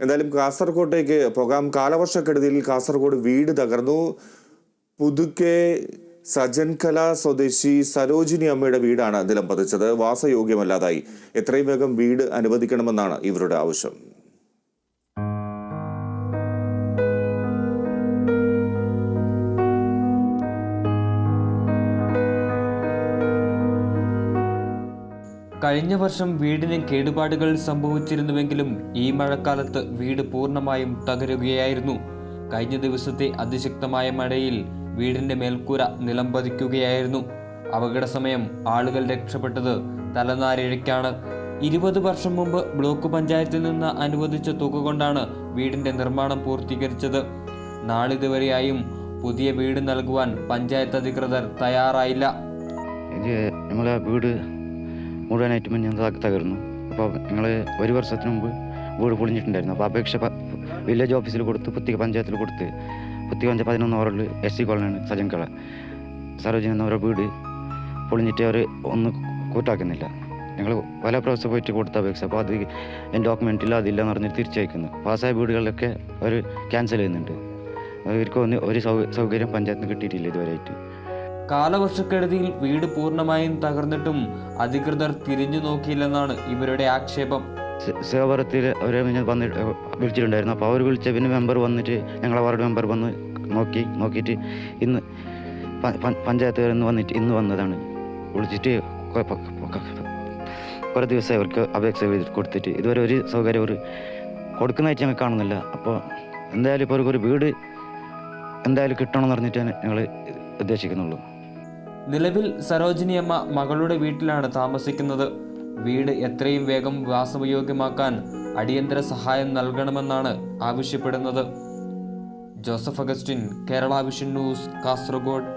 എന്തായാലും കാസർകോട്ടേക്ക് പോകാം. കാലവർഷക്കെടുതിയിൽ കാസർഗോഡ് വീട് തകർന്നു. പുതുക്കെ സജൻകല സ്വദേശി സരോജിനി അമ്മയുടെ വീടാണ് നിലം പതിച്ചത്. വാസയോഗ്യമല്ലാതായി. എത്രയും വേഗം വീട് അനുവദിക്കണമെന്നാണ് ഇവരുടെ ആവശ്യം. കഴിഞ്ഞ വർഷം വീടിന് കേടുപാടുകൾ സംഭവിച്ചിരുന്നുവെങ്കിലും ഈ മഴക്കാലത്ത് വീട് പൂർണ്ണമായും തകരുകയായിരുന്നു. കഴിഞ്ഞ ദിവസത്തെ അതിശക്തമായ മഴയിൽ വീടിന്റെ മേൽക്കൂര നിലം പതിക്കുകയായിരുന്നു. അപകട സമയം ആളുകൾ രക്ഷപ്പെട്ടത് തലനാരിഴയ്ക്കാണ്. 20 വർഷം മുമ്പ് ബ്ലോക്ക് പഞ്ചായത്തിൽ നിന്ന് അനുവദിച്ച തുക കൊണ്ടാണ് വീടിന്റെ നിർമ്മാണം പൂർത്തീകരിച്ചത്. നാളിതുവരെയായും പുതിയ വീട് നൽകുവാൻ പഞ്ചായത്ത് അധികൃതർ തയ്യാറായില്ല. മുഴുവനായിട്ട് ഞാൻ തകർന്നു. അപ്പോൾ ഞങ്ങൾ 1 വർഷത്തിന് മുമ്പ് വീട് പൊളിഞ്ഞിട്ടുണ്ടായിരുന്നു. അപ്പോൾ അപേക്ഷ വില്ലേജ് ഓഫീസിൽ കൊടുത്ത് പുത്തിക പഞ്ചായത്തിൽ കൊടുത്ത് പുത്തിക 11 ഓവറിൽ SC കോളനിയാണ് സജൻകള സരോജിനി എന്നവരുടെ വീട് പൊളിഞ്ഞിട്ട് അവർ ഒന്നും കൂട്ടാക്കുന്നില്ല. ഞങ്ങൾ പല പ്രാവശ്യം പോയിട്ട് കൊടുത്ത അപേക്ഷ, അപ്പോൾ അത് ഡോക്യുമെൻ്റ് ഇല്ല അതില്ല എന്ന് പറഞ്ഞിട്ട് തിരിച്ചയക്കുന്നു. പാസ്സായ വീടുകളിലൊക്കെ അവർ ക്യാൻസൽ ചെയ്യുന്നുണ്ട്. അവർക്ക് ഒരു സൗകര്യം പഞ്ചായത്തിന് കിട്ടിയിട്ടില്ല ഇതുവരെയായിട്ട്. കാലവർഷക്കെടുതിയിൽ വീട് പൂർണ്ണമായും തകർന്നിട്ടും അധികൃതർ തിരിഞ്ഞു നോക്കിയില്ലെന്നാണ് ഇവരുടെ ആക്ഷേപം. സേവരത്തിൽ അവരെ വന്നിട്ട് വിളിച്ചിട്ടുണ്ടായിരുന്നു. അപ്പോൾ അവർ വിളിച്ച പിന്നെ മെമ്പർ വന്നിട്ട് ഞങ്ങളെ വാർഡ് മെമ്പർ വന്ന് നോക്കിയിട്ട് ഇന്ന് പഞ്ചായത്തുകാർ ഇന്ന് വന്നതാണ്. വിളിച്ചിട്ട് കുറേ ദിവസമായി അവർക്ക് അപേക്ഷ കൊടുത്തിട്ട് ഇതുവരെ ഒരു സൗകര്യം അവർ കൊടുക്കുന്നതായിട്ട് ഞങ്ങൾ കാണുന്നില്ല. അപ്പോൾ എന്തായാലും ഇപ്പോൾ ഒരു വീട് എന്തായാലും കിട്ടണമെന്ന് പറഞ്ഞിട്ടാണ് ഞങ്ങൾ ഉദ്ദേശിക്കുന്നുള്ളൂ. നിലവിൽ സരോജിനി അമ്മ മകളുടെ വീട്ടിലാണ് താമസിക്കുന്നത്. വീട് എത്രയും വേഗം വാസയോഗ്യമാക്കാൻ അടിയന്തര സഹായം നൽകണമെന്നാണ് ആവശ്യപ്പെടുന്നത്. Joseph Augustine, Kerala vision news, Kasaragod.